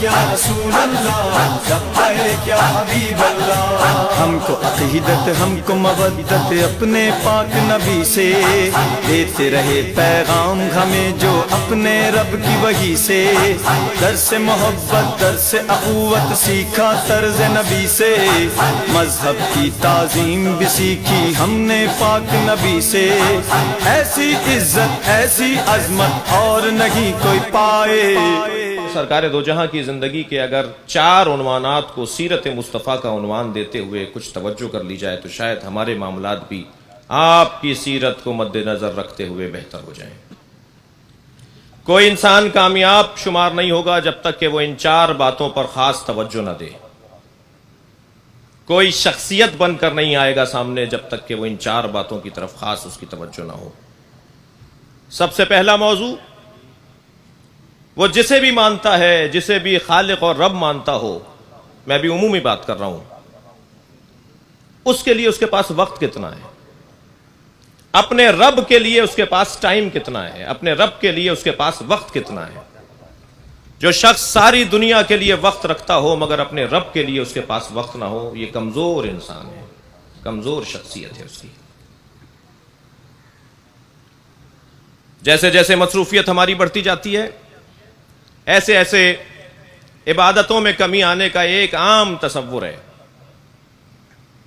یا رسول اللہ، لبیک یا حبیب اللہ۔ ہم کو عقیدت، ہم کو مودت اپنے پاک نبی سے، دیتے رہے پیغام ہمیں جو اپنے رب کی وحی سے، درس محبت درس اخوت سیکھا طرز نبی سے، مذہب کی تعظیم بھی سیکھی ہم نے پاک نبی سے، ایسی عزت ایسی عظمت اور نہیں کوئی پائے۔ سرکار دو جہاں کی زندگی کے اگر 4 عنوانات کو سیرت مصطفیٰ کا عنوان دیتے ہوئے کچھ توجہ کر لی جائے تو شاید ہمارے معاملات بھی آپ کی سیرت کو مد نظر رکھتے ہوئے بہتر ہو جائیں۔ کوئی انسان کامیاب شمار نہیں ہوگا جب تک کہ وہ ان 4 باتوں پر خاص توجہ نہ دے۔ کوئی شخصیت بن کر نہیں آئے گا سامنے جب تک کہ وہ ان 4 باتوں کی طرف خاص اس کی توجہ نہ ہو۔ سب سے پہلا موضوع، وہ جسے بھی مانتا ہے، جسے بھی خالق اور رب مانتا ہو، میں بھی عمومی بات کر رہا ہوں، اس کے لیے اس کے پاس وقت کتنا ہے، اپنے رب کے لیے اس کے پاس ٹائم کتنا ہے، اپنے رب کے لیے اس کے پاس وقت کتنا ہے۔ جو شخص ساری دنیا کے لیے وقت رکھتا ہو مگر اپنے رب کے لیے اس کے پاس وقت نہ ہو، یہ کمزور انسان ہے، کمزور شخصیت ہے اس کی۔ جیسے جیسے مصروفیت ہماری بڑھتی جاتی ہے، ایسے ایسے عبادتوں میں کمی آنے کا ایک عام تصور ہے۔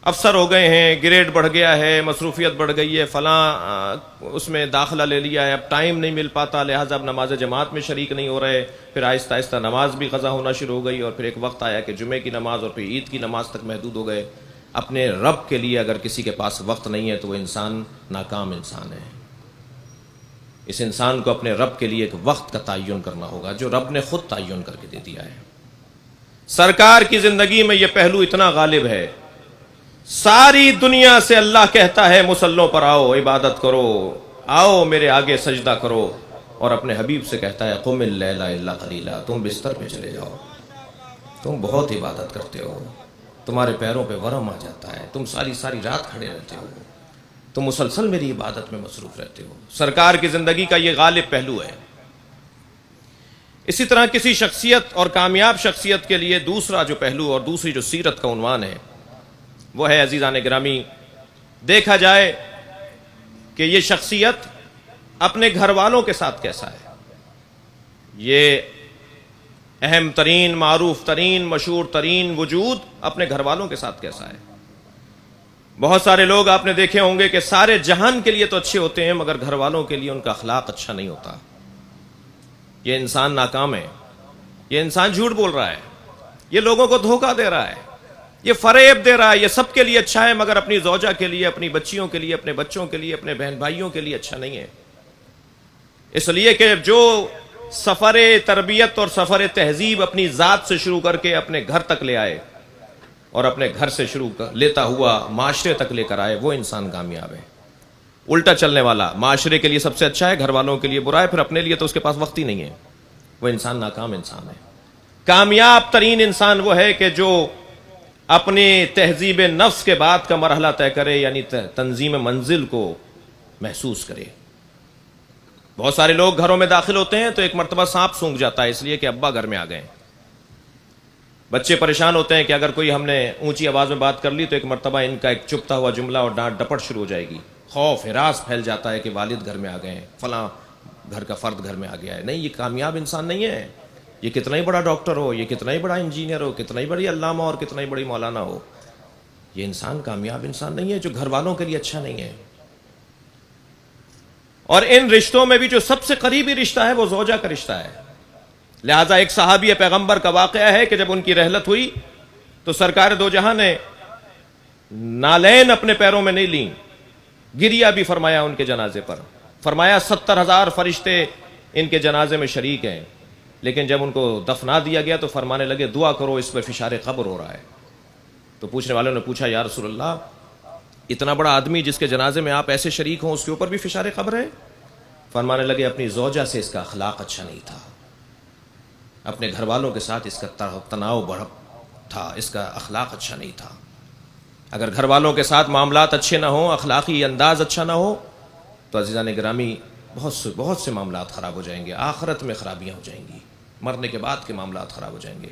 افسر ہو گئے ہیں، گریڈ بڑھ گیا ہے، مصروفیت بڑھ گئی ہے، فلاں اس میں داخلہ لے لیا ہے، اب ٹائم نہیں مل پاتا، لہٰذا اب نماز جماعت میں شریک نہیں ہو رہے، پھر آہستہ آہستہ نماز بھی قضا ہونا شروع ہو گئی، اور پھر ایک وقت آیا کہ جمعے کی نماز اور پھر عید کی نماز تک محدود ہو گئے۔ اپنے رب کے لیے اگر کسی کے پاس وقت نہیں ہے تو وہ انسان ناکام انسان ہے۔ اس انسان کو اپنے رب کے لیے ایک وقت کا تعین کرنا ہوگا جو رب نے خود تعین کر کے دے دیا ہے۔ سرکار کی زندگی میں یہ پہلو اتنا غالب ہے، ساری دنیا سے اللہ کہتا ہے مصلوں پر آؤ، عبادت کرو، آؤ میرے آگے سجدہ کرو، اور اپنے حبیب سے کہتا ہے قم اللیل الا قلیلا، تم بستر پہ چلے جاؤ، تم بہت عبادت کرتے ہو، تمہارے پیروں پہ ورم آ جاتا ہے، تم ساری ساری رات کھڑے رہتے ہو، تم مسلسل میری عبادت میں مصروف رہتے ہو۔ سرکار کی زندگی کا یہ غالب پہلو ہے۔ اسی طرح کسی شخصیت اور کامیاب شخصیت کے لیے دوسرا جو پہلو اور دوسری جو سیرت کا عنوان ہے وہ ہے، عزیزان گرامی، دیکھا جائے کہ یہ شخصیت اپنے گھر والوں کے ساتھ کیسا ہے۔ یہ اہم ترین، معروف ترین، مشہور ترین وجود اپنے گھر والوں کے ساتھ کیسا ہے۔ بہت سارے لوگ آپ نے دیکھے ہوں گے کہ سارے جہان کے لیے تو اچھے ہوتے ہیں مگر گھر والوں کے لیے ان کا اخلاق اچھا نہیں ہوتا۔ یہ انسان ناکام ہے، یہ انسان جھوٹ بول رہا ہے، یہ لوگوں کو دھوکہ دے رہا ہے، یہ فریب دے رہا ہے، یہ سب کے لیے اچھا ہے مگر اپنی زوجہ کے لیے، اپنی بچیوں کے لیے، اپنے بچوں کے لیے، اپنے بہن بھائیوں کے لیے اچھا نہیں ہے۔ اس لیے کہ جو سفر تربیت اور سفر تہذیب اپنی ذات سے شروع کر کے اپنے گھر تک لے آئے اور اپنے گھر سے شروع لیتا ہوا معاشرے تک لے کر آئے، وہ انسان کامیاب ہے۔ الٹا چلنے والا معاشرے کے لیے سب سے اچھا ہے، گھر والوں کے لیے برا ہے، پھر اپنے لیے تو اس کے پاس وقت ہی نہیں ہے، وہ انسان ناکام انسان ہے۔ کامیاب ترین انسان وہ ہے کہ جو اپنی تہذیب نفس کے بعد کا مرحلہ طے کرے، یعنی تنظیم منزل کو محسوس کرے۔ بہت سارے لوگ گھروں میں داخل ہوتے ہیں تو ایک مرتبہ سانپ سونگھ جاتا ہے، اس لیے کہ ابا گھر میں آ گئے۔ بچے پریشان ہوتے ہیں کہ اگر کوئی ہم نے اونچی آواز میں بات کر لی تو ایک مرتبہ ان کا ایک چپتا ہوا جملہ اور ڈانٹ ڈپٹ شروع ہو جائے گی۔ خوف ہراس پھیل جاتا ہے کہ والد گھر میں آ گئے ہیں، فلاں گھر کا فرد گھر میں آ گیا ہے۔ نہیں، یہ کامیاب انسان نہیں ہے۔ یہ کتنا ہی بڑا ڈاکٹر ہو، یہ کتنا ہی بڑا انجینئر ہو، کتنا ہی بڑی علامہ اور کتنا ہی بڑی مولانا ہو، یہ انسان کامیاب انسان نہیں ہے جو گھر والوں کے لیے اچھا نہیں ہے۔ اور ان رشتوں میں بھی جو سب سے قریبی رشتہ ہے وہ زوجہ کا رشتہ ہے۔ لہذا ایک صحابی پیغمبر کا واقعہ ہے کہ جب ان کی رحلت ہوئی تو سرکار دو جہاں نے نالین اپنے پیروں میں نہیں لیں، گریا بھی فرمایا ان کے جنازے پر، فرمایا 70,000 فرشتے ان کے جنازے میں شریک ہیں، لیکن جب ان کو دفنا دیا گیا تو فرمانے لگے دعا کرو اس پہ فشار قبر ہو رہا ہے۔ تو پوچھنے والوں نے پوچھا یا رسول اللہ، اتنا بڑا آدمی جس کے جنازے میں آپ ایسے شریک ہوں اس کے اوپر بھی فشار قبر ہے؟ فرمانے لگے اپنی زوجہ سے اس کا اخلاق اچھا نہیں تھا، اپنے گھر والوں کے ساتھ اس کا تناؤ بڑھ تھا، اس کا اخلاق اچھا نہیں تھا۔ اگر گھر والوں کے ساتھ معاملات اچھے نہ ہوں، اخلاقی انداز اچھا نہ ہو تو عزیزان گرامی بہت سے معاملات خراب ہو جائیں گے، آخرت میں خرابیاں ہو جائیں گی۔ مرنے کے بعد کے معاملات خراب ہو جائیں گے۔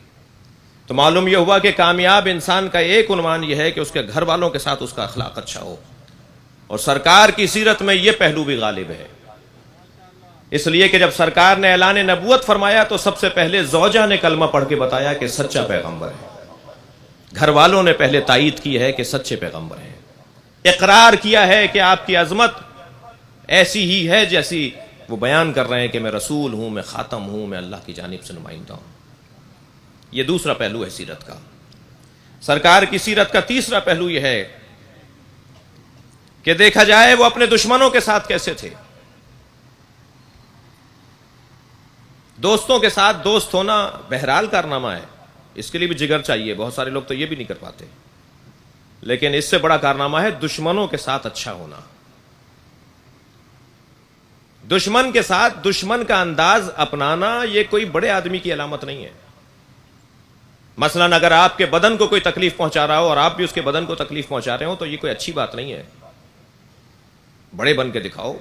تو معلوم یہ ہوا کہ کامیاب انسان کا ایک عنوان یہ ہے کہ اس کے گھر والوں کے ساتھ اس کا اخلاق اچھا ہو، اور سرکار کی سیرت میں یہ پہلو بھی غالب ہے، اس لیے کہ جب سرکار نے اعلان نبوت فرمایا تو سب سے پہلے زوجہ نے کلمہ پڑھ کے بتایا کہ سچا پیغمبر ہے، گھر والوں نے پہلے تائید کی ہے کہ سچے پیغمبر ہیں، اقرار کیا ہے کہ آپ کی عظمت ایسی ہی ہے جیسی وہ بیان کر رہے ہیں کہ میں رسول ہوں، میں خاتم ہوں، میں اللہ کی جانب سے نمائندہ ہوں۔ یہ دوسرا پہلو ہے سیرت کا۔ سرکار کی سیرت کا تیسرا پہلو یہ ہے کہ دیکھا جائے وہ اپنے دشمنوں کے ساتھ کیسے تھے۔ دوستوں کے ساتھ دوست ہونا بہرحال کارنامہ ہے، اس کے لیے بھی جگر چاہیے، بہت سارے لوگ تو یہ بھی نہیں کر پاتے، لیکن اس سے بڑا کارنامہ ہے دشمنوں کے ساتھ اچھا ہونا۔ دشمن کے ساتھ دشمن کا انداز اپنانا یہ کوئی بڑے آدمی کی علامت نہیں ہے۔ مثلا اگر آپ کے بدن کو کوئی تکلیف پہنچا رہا ہو اور آپ بھی اس کے بدن کو تکلیف پہنچا رہے ہو تو یہ کوئی اچھی بات نہیں ہے، بڑے بن کے دکھاؤ،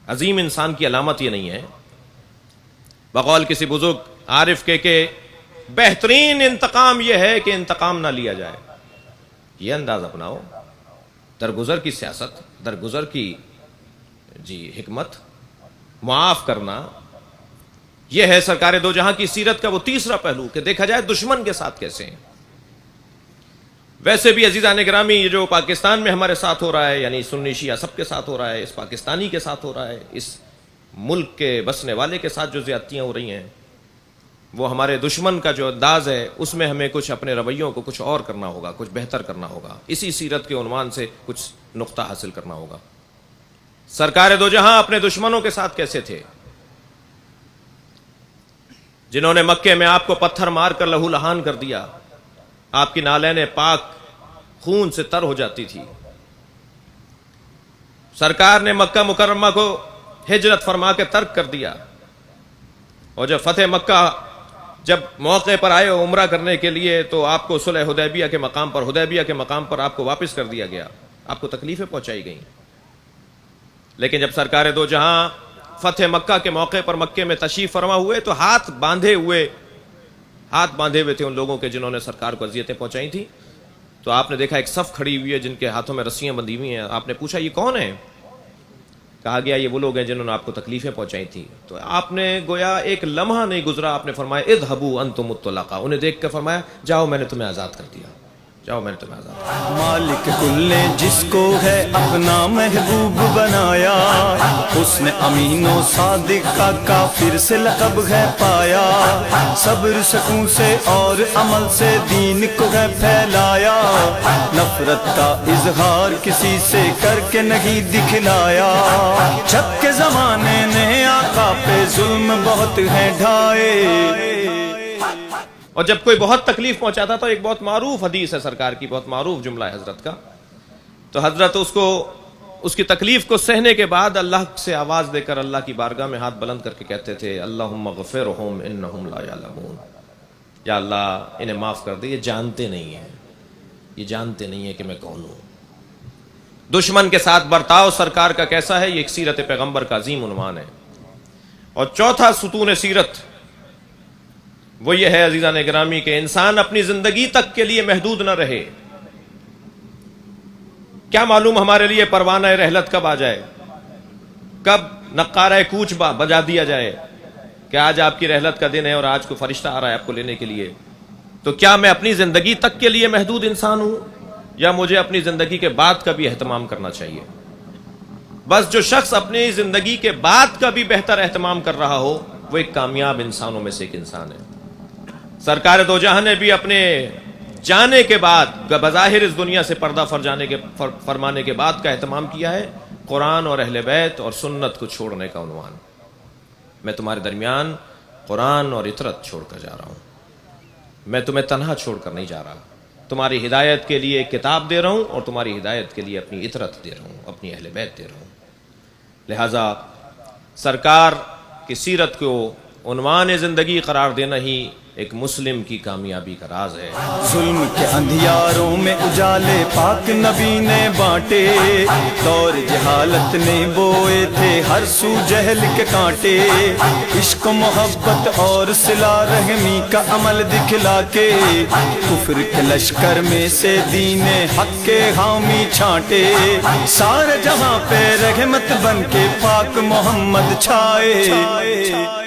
عظیم انسان کی علامت یہ نہیں ہے۔ بقول کسی بزرگ عارف کے کہ بہترین انتقام یہ ہے کہ انتقام نہ لیا جائے، یہ انداز اپناؤ، درگزر کی سیاست، درگزر کی حکمت، معاف کرنا، یہ ہے سرکار دو جہاں کی سیرت کا وہ تیسرا پہلو کہ دیکھا جائے دشمن کے ساتھ کیسے ہیں۔ ویسے بھی عزیزان گرامی یہ جو پاکستان میں ہمارے ساتھ ہو رہا ہے، یعنی سنی شیعہ سب کے ساتھ ہو رہا ہے، اس پاکستانی کے ساتھ ہو رہا ہے، اس ملک کے بسنے والے کے ساتھ جو زیادتیاں ہو رہی ہیں، وہ ہمارے دشمن کا جو انداز ہے اس میں ہمیں کچھ اپنے رویوں کو کچھ اور کرنا ہوگا، کچھ بہتر کرنا ہوگا، اسی سیرت کے عنوان سے کچھ نقطہ حاصل کرنا ہوگا۔ سرکار دو جہاں اپنے دشمنوں کے ساتھ کیسے تھے؟ جنہوں نے مکے میں آپ کو پتھر مار کر لہو لہان کر دیا، آپ کی نالین پاک خون سے تر ہو جاتی تھی۔ سرکار نے مکہ مکرمہ کو ہجرت فرما کے ترک کر دیا، اور جب فتح مکہ جب موقع پر آئے عمرہ کرنے کے لیے تو آپ کو صلح حدیبیہ کے مقام پر آپ کو واپس کر دیا گیا، آپ کو تکلیفیں پہنچائی گئیں۔ لیکن جب سرکار دو جہاں فتح مکہ کے موقع پر مکے میں تشریف فرما ہوئے تو ہاتھ باندھے ہوئے تھے ان لوگوں کے جنہوں نے سرکار کو اذیتیں پہنچائی تھی۔ تو آپ نے دیکھا ایک صف کھڑی ہوئی ہے جن کے ہاتھوں میں رسیاں بندھی ہوئی ہیں۔ آپ نے پوچھا یہ کون ہے؟ کہا گیا یہ وہ لوگ ہیں جنہوں نے آپ کو تکلیفیں پہنچائی تھی۔ تو آپ نے گویا ایک لمحہ نہیں گزرا، آپ نے فرمایا اذهبوا انتم الطلقاء، انہیں دیکھ کر فرمایا جاؤ میں نے تمہیں آزاد کر دیا، جاؤ میں نے تمہیں آزاد کر دیا۔ مالک کل نے جس کو ہے اپنا محبوب بنایا، اس نے امین و صادق کا کافر سے لقب ہے پایا، صبر سکون سے اور عمل سے دین کو ہے پھیلایا، نفرت کا اظہار کسی سے کر کے نہیں دکھلایا، جب کے زمانے نے آقا پہ ظلم بہت ہے ڈھائے۔ اور جب کوئی بہت تکلیف پہنچاتا تو ایک بہت معروف حدیث ہے سرکار کی، بہت معروف جملہ ہے حضرت کا، تو حضرت اس کی تکلیف کو سہنے کے بعد اللہ سے آواز دے کر اللہ کی بارگاہ میں ہاتھ بلند کر کے کہتے تھے اللہم اغفرہم انہم لا یعلمون، یا اللہ انہیں معاف کر دے، یہ جانتے نہیں ہیں کہ میں کون ہوں۔ دشمن کے ساتھ برتاؤ سرکار کا کیسا ہے، یہ ایک سیرت پیغمبر کا عظیم عنوان ہے۔ اور چوتھا ستون سیرت وہ یہ ہے عزیزان گرامی کہ انسان اپنی زندگی تک کے لیے محدود نہ رہے۔ کیا معلوم ہمارے لیے پروانہ رحلت کب آ جائے، کب نقارہ کوچ بجا دیا جائے کہ آج آپ کی رحلت کا دن ہے اور آج کو فرشتہ آ رہا ہے آپ کو لینے کے لیے۔ تو کیا میں اپنی زندگی تک کے لیے محدود انسان ہوں یا مجھے اپنی زندگی کے بعد کا بھی اہتمام کرنا چاہیے؟ بس جو شخص اپنی زندگی کے بعد کا بھی بہتر اہتمام کر رہا ہو وہ ایک کامیاب انسانوں میں سے ایک انسان ہے۔ سرکار دو جہاں نے بھی اپنے جانے کے بعد بظاہر اس دنیا سے پردہ فرمانے کے بعد کا اہتمام کیا ہے قرآن اور اہل بیت اور سنت کو چھوڑنے کا عنوان۔ میں تمہارے درمیان قرآن اور اطرت چھوڑ کر جا رہا ہوں، میں تمہیں تنہا چھوڑ کر نہیں جا رہا، تمہاری ہدایت کے لیے ایک کتاب دے رہا ہوں اور تمہاری ہدایت کے لیے اپنی اطرت دے رہا ہوں، اپنی اہل بیت دے رہا ہوں۔ لہذا سرکار کی سیرت کو عنوان زندگی قرار دینا ہی ایک مسلم کی کامیابی کا راز ہے۔ ظلم کے اندھیاروں میں اجالے پاک نبی نے بانٹے، دور جہالت نے بوئے تھے ہر سو جہل کے کانٹے، عشق و محبت اور صلہ رحمی کا عمل دکھلا کے کفر کے لشکر میں سے دین حق کے حامی چھانٹے، سارے جہاں پہ رحمت بن کے پاک محمد چھائے۔